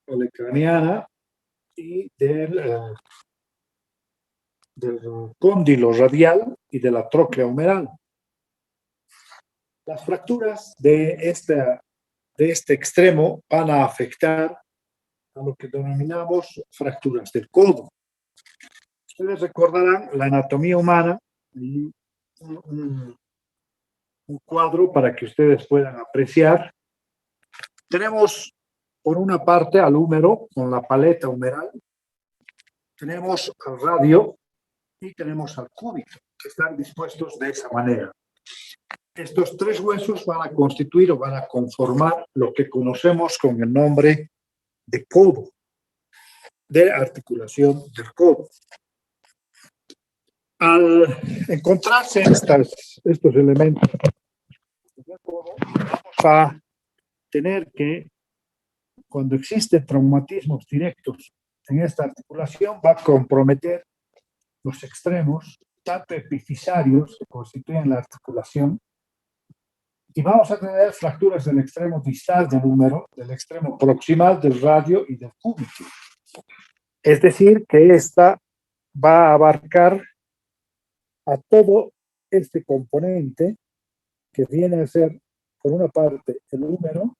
olecraniana y del cóndilo radial y de la tróclea humeral. Las fracturas de este extremo van a afectar a lo que denominamos fracturas del codo. Ustedes recordarán la anatomía humana y un cuadro para que ustedes puedan apreciar. Tenemos por una parte al húmero con la paleta humeral, tenemos al radio y tenemos al cúbito, que están dispuestos de esa manera. Estos tres huesos van a constituir o van a conformar lo que conocemos con el nombre de codo, de articulación del codo. Al encontrarse estos elementos, vamos a tener que, cuando existen traumatismos directos en esta articulación, va a comprometer los extremos, tanto epifisarios que constituyen la articulación, y vamos a tener fracturas del extremo distal del húmero, del extremo proximal del radio y del cúbito. Es decir, que esta va a abarcar a todo este componente que viene a ser, por una parte, el húmero,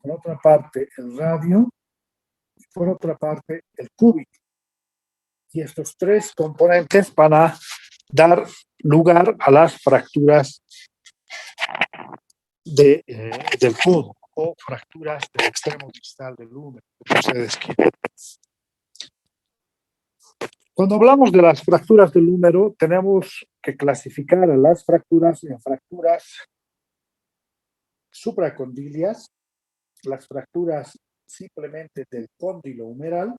por otra parte, el radio, y por otra parte, el cúbito. Y estos tres componentes van a dar lugar a las fracturas del codo o fracturas del extremo distal del húmero, que ustedes quieren. Cuando hablamos de las fracturas del húmero, tenemos que clasificar a las fracturas en fracturas supracondilias, las fracturas simplemente del cóndilo humeral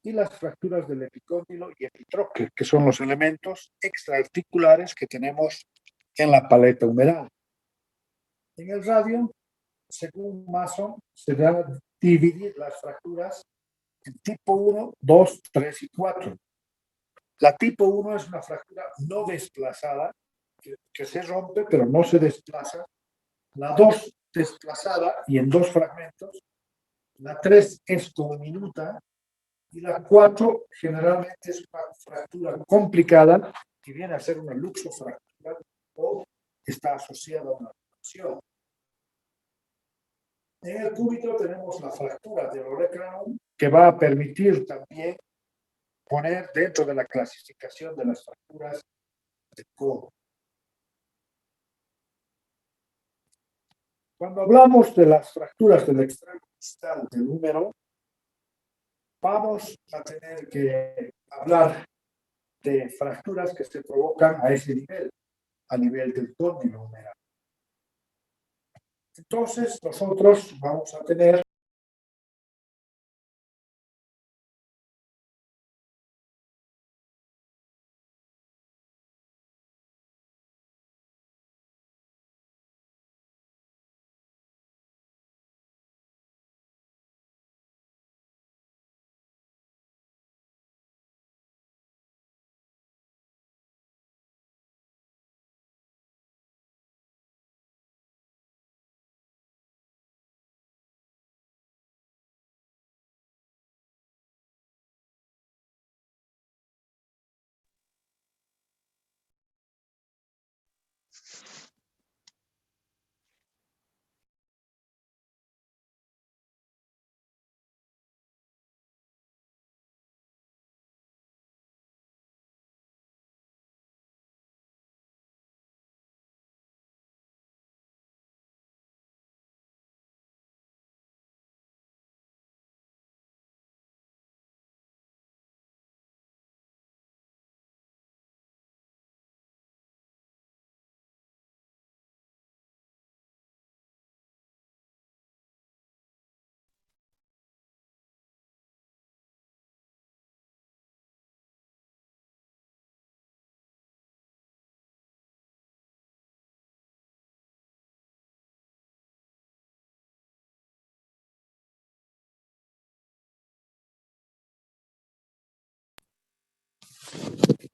y las fracturas del epicóndilo y epitróqueo, que son los elementos extraarticulares que tenemos en la paleta humeral. En el radio, según Mason, se va a dividir las fracturas en tipo 1, 2, 3 y 4. La tipo 1 es una fractura no desplazada, que se rompe pero no se desplaza. La 2 desplazada y en dos fragmentos. La 3 es conminuta y la 4 generalmente es una fractura complicada que viene a ser una luxofractura o está asociada a una fractura. En el cúbito tenemos la fractura del olecranon, que va a permitir también poner dentro de la clasificación de las fracturas del codo. Cuando hablamos de las fracturas del extremo distal del húmero, vamos a tener que hablar de fracturas que se provocan a ese nivel, a nivel del cóndilo humeral. Entonces, nosotros vamos a tener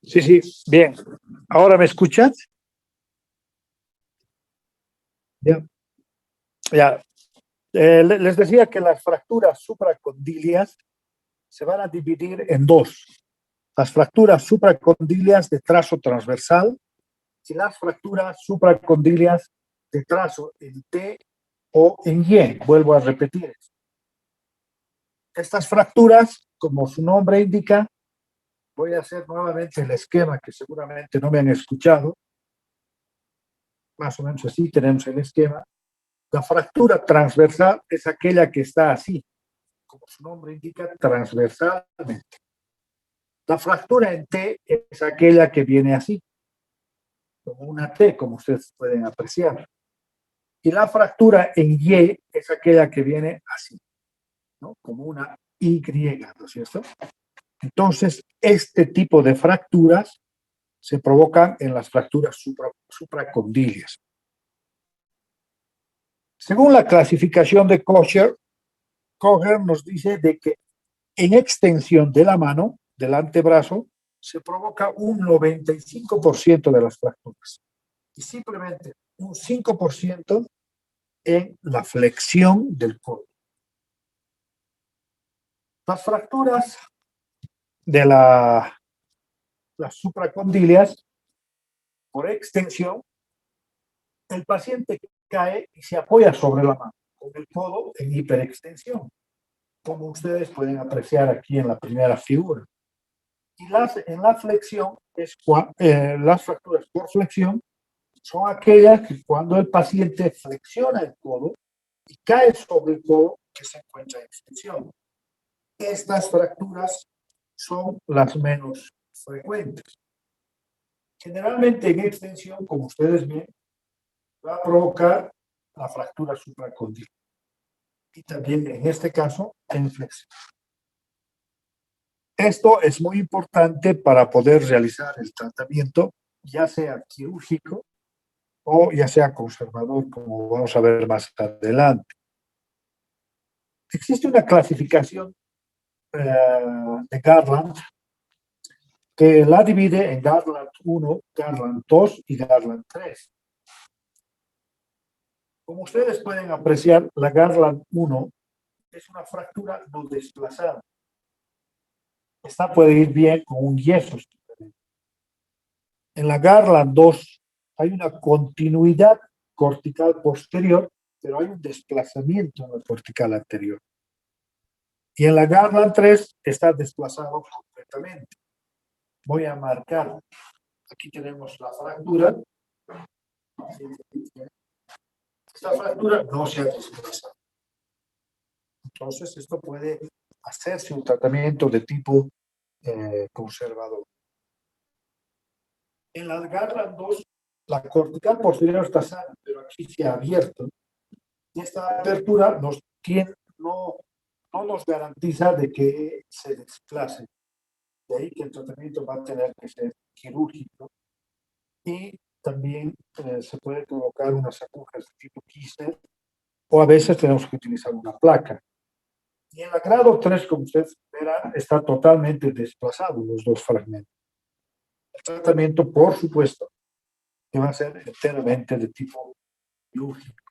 Sí, bien. ¿Ahora me escuchas? Ya. Les decía que las fracturas supracondilias se van a dividir en dos. Las fracturas supracondilias de trazo transversal y las fracturas supracondilias de trazo en T o en Y. Vuelvo a repetir. Estas fracturas, como su nombre indica, voy a hacer nuevamente el esquema que seguramente no me han escuchado. Más o menos así tenemos el esquema. La fractura transversal es aquella que está así, como su nombre indica, transversalmente. La fractura en T es aquella que viene así, como una T, como ustedes pueden apreciar. Y la fractura en Y es aquella que viene así, ¿no? Como una Y, ¿no es cierto? Entonces, este tipo de fracturas se provocan en las fracturas supracondilias. Según la clasificación de Kocher nos dice de que en extensión de la mano, del antebrazo, se provoca un 95% de las fracturas y simplemente un 5% en la flexión del codo. Las fracturas de las supracondilias, por extensión, el paciente cae y se apoya sobre la mano, con el codo en hiperextensión, como ustedes pueden apreciar aquí en la primera figura. Y en la flexión, las fracturas por flexión son aquellas que cuando el paciente flexiona el codo y cae sobre el codo que se encuentra en extensión. Estas fracturas son las menos frecuentes. Generalmente en extensión, como ustedes ven, va a provocar la fractura supracondilar. Y también en este caso, en flexión. Esto es muy importante para poder realizar el tratamiento, ya sea quirúrgico o ya sea conservador, como vamos a ver más adelante. Existe una clasificación de Garland que la divide en Garland 1, Garland 2 y Garland 3. Como ustedes pueden apreciar, la Garland 1 es una fractura no desplazada. Esta puede ir bien con un yeso. En la Garland 2 hay una continuidad cortical posterior, pero hay un desplazamiento en la cortical anterior. Y en la Garland 3 está desplazado completamente. Voy a marcar. Aquí tenemos la fractura. Esta fractura no se ha desplazado. Entonces, esto puede hacerse un tratamiento de tipo conservador. En la Garland 2, la cortical posterior está sana, pero aquí se ha abierto. Y esta apertura no nos garantiza de que se desplace. De ahí que el tratamiento va a tener que ser quirúrgico. Y también se puede colocar unas agujas de tipo Kirchner, o a veces tenemos que utilizar una placa. Y en el grado 3, como ustedes verán, está totalmente desplazado los dos fragmentos. El tratamiento, por supuesto, que va a ser enteramente de tipo quirúrgico.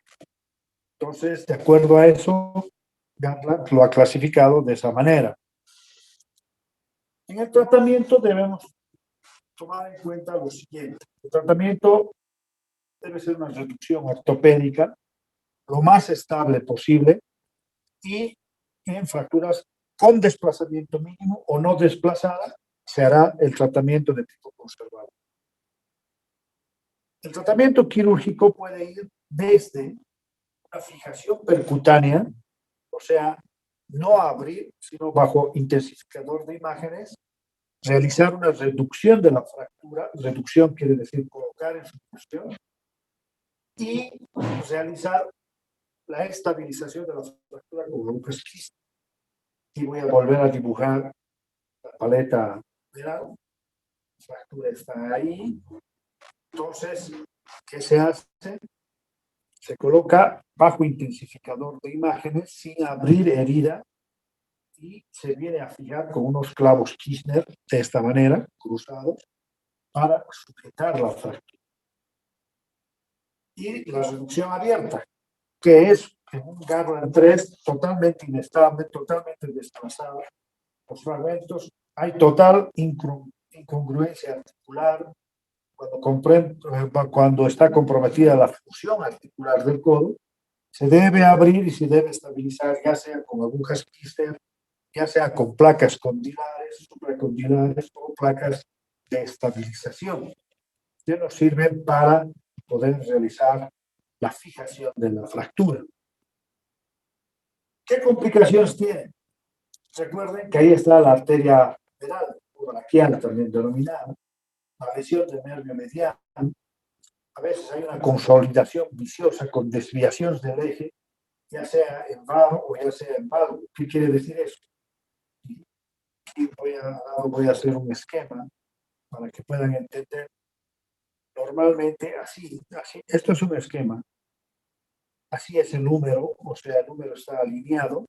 Entonces, de acuerdo a eso, Garland lo ha clasificado de esa manera. En el tratamiento debemos tomar en cuenta lo siguiente. El tratamiento debe ser una reducción ortopédica lo más estable posible y en fracturas con desplazamiento mínimo o no desplazada se hará el tratamiento de tipo conservador. El tratamiento quirúrgico puede ir desde una fijación percutánea, o sea, no abrir, sino bajo intensificador de imágenes, realizar una reducción de la fractura, reducción quiere decir colocar en su posición, y realizar la estabilización de la fractura con agujas Kirchner. Y voy a volver a dibujar la paleta lateral. La fractura está ahí. Entonces, ¿qué se hace? Se coloca bajo intensificador de imágenes sin abrir herida y se viene a fijar con unos clavos Kirchner de esta manera, cruzados, para sujetar la fractura. Y la reducción abierta, que es en un Garland 3 totalmente inestable, totalmente desplazado. Los fragmentos, hay total incongruencia articular cuando está comprometida la función articular del codo. Se debe abrir y se debe estabilizar, ya sea con agujas Kister, ya sea con placas condilares, supracondilares o placas de estabilización, que nos sirven para poder realizar la fijación de la fractura. ¿Qué complicaciones tiene? Recuerden que ahí está la arteria femoral, o braquial también denominada, la lesión del nervio mediano. A veces hay una consolidación viciosa con desviaciones del eje, ya sea en varo o ya sea en valgo. ¿Qué quiere decir eso? Y voy a hacer un esquema para que puedan entender. Normalmente así. Esto es un esquema. Así es el número, o sea, el número está alineado,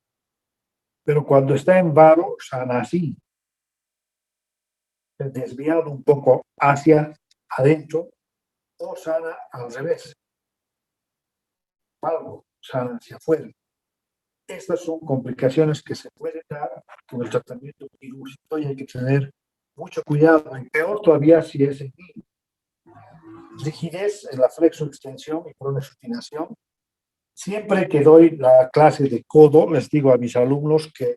pero cuando está en varo, sana así, desviado un poco hacia adentro, o sana al revés, valgo, sana hacia afuera. Estas son complicaciones que se pueden dar con el tratamiento quirúrgico y hay que tener mucho cuidado, y peor todavía si es en niños. Rigidez en la flexoextensión y pronosupinación. Siempre que doy la clase de codo, les digo a mis alumnos que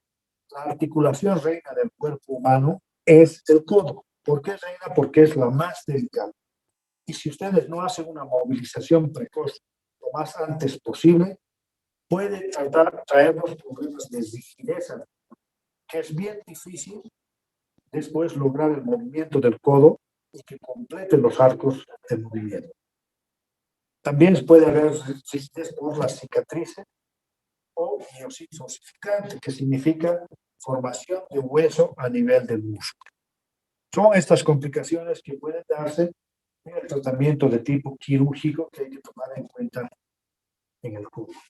la articulación reina del cuerpo humano es el codo. ¿Por qué reina? Porque es la más delicada. Y si ustedes no hacen una movilización precoz lo más antes posible, puede traernos problemas de rigidez, que es bien difícil después lograr el movimiento del codo y que complete los arcos de movimiento. También puede haber rigidez por las cicatrices o miositis osificante, que significa formación de hueso a nivel del músculo. Son estas complicaciones que pueden darse en el tratamiento de tipo quirúrgico que hay que tomar en cuenta en el curso.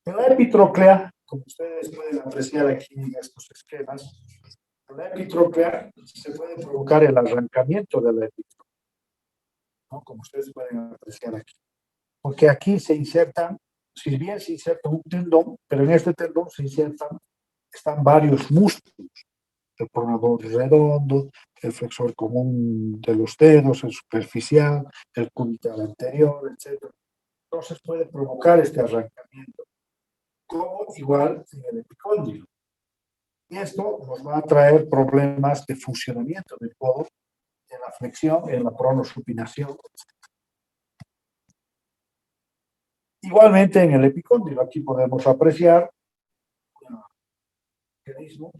En la epitróclea, como ustedes pueden apreciar aquí en estos esquemas, en la epitróclea se puede provocar el arrancamiento de la epitróclea, ¿no? Como ustedes pueden apreciar aquí. Porque aquí se insertan, si bien se inserta un tendón, pero en este tendón están varios músculos. El pronador redondo, el flexor común de los dedos, el superficial, el cubital anterior, etc. Entonces puede provocar este arrancamiento, como igual en el epicóndilo. Y esto nos va a traer problemas de funcionamiento del codo, en la flexión, en la pronosupinación. Igualmente en el epicóndilo, aquí podemos apreciar un mecanismo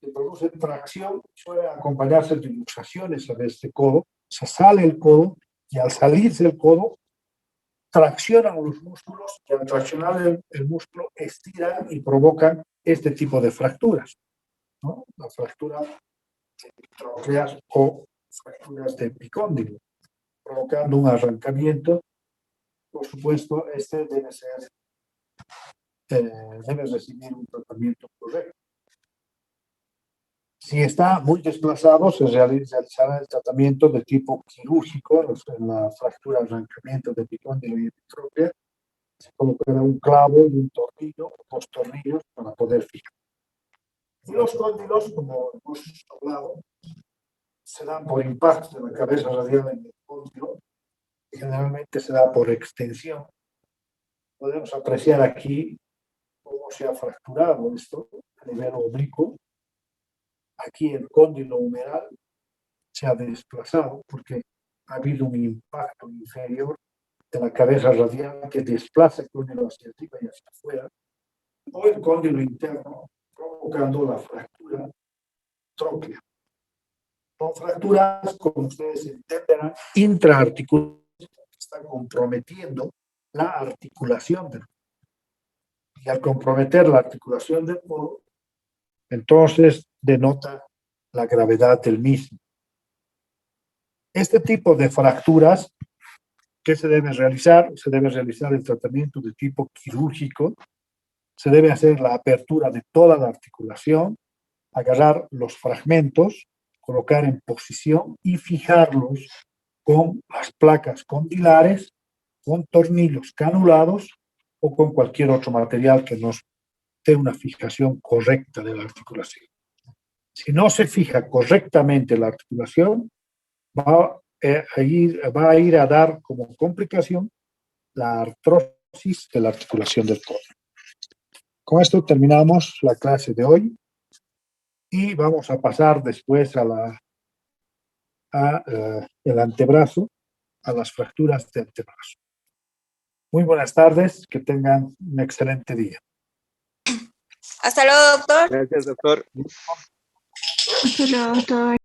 que produce tracción, suele acompañarse de luxaciones a este codo, se sale el codo y al salirse el codo traccionan los músculos y al traccionar el músculo estiran y provocan este tipo de fracturas, ¿no? La fractura de epitrócleas o fracturas de epicóndilo, provocando un arrancamiento. Por supuesto, este debe recibir un tratamiento correcto. Si está muy desplazado, se realizará el tratamiento de tipo quirúrgico en la fractura, arrancamiento de epicóndilo y epitróclea. Se colocará un clavo y un tornillo, o dos tornillos para poder fijar. Y los cóndilos, como hemos hablado, se dan por impacto de la cabeza radial en el cóndilo, y generalmente se da por extensión. Podemos apreciar aquí cómo se ha fracturado esto a nivel oblicuo. Aquí el cóndilo humeral se ha desplazado porque ha habido un impacto inferior de la cabeza radial que desplaza el cóndilo hacia arriba y hacia afuera, o el cóndilo interno, provocando la fractura tróclea. Son fracturas, como ustedes entenderán, intraarticulares que están comprometiendo la articulación del codo. Y al comprometer la articulación del codo, entonces denota la gravedad del mismo. Este tipo de fracturas, ¿qué se debe realizar? Se debe realizar el tratamiento de tipo quirúrgico, se debe hacer la apertura de toda la articulación, agarrar los fragmentos, colocar en posición y fijarlos con las placas condilares, con tornillos canulados o con cualquier otro material que nos dé una fijación correcta de la articulación. Si no se fija correctamente la articulación, va a ir a dar como complicación la artrosis de la articulación del codo. Con esto terminamos la clase de hoy y vamos a pasar después el antebrazo, a las fracturas de antebrazo. Muy buenas tardes, que tengan un excelente día. Hasta luego, doctor. Gracias, doctor. Hasta luego, doctor.